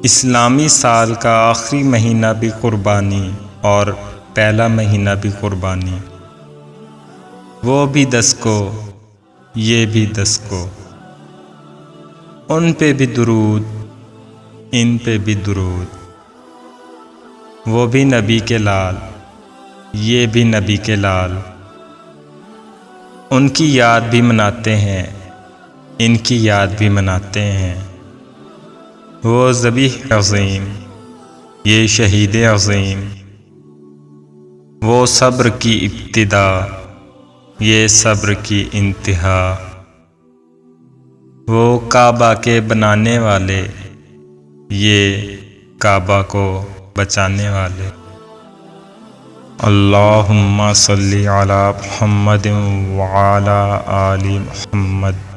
اسلامی سال کا آخری مہینہ بھی قربانی اور پہلا مہینہ بھی قربانی، وہ بھی 10 کو یہ بھی 10 کو، ان پہ بھی درود ان پہ بھی درود، وہ بھی نبی کے لال یہ بھی نبی کے لال، ان کی یاد بھی مناتے ہیں ان کی یاد بھی مناتے ہیں، وہ ذبیح عظیم یہ شہید عظیم، وہ صبر کی ابتدا یہ صبر کی انتہا، وہ کعبہ کے بنانے والے یہ کعبہ کو بچانے والے۔ اللہم صلی علی محمد وعلی آل محمد۔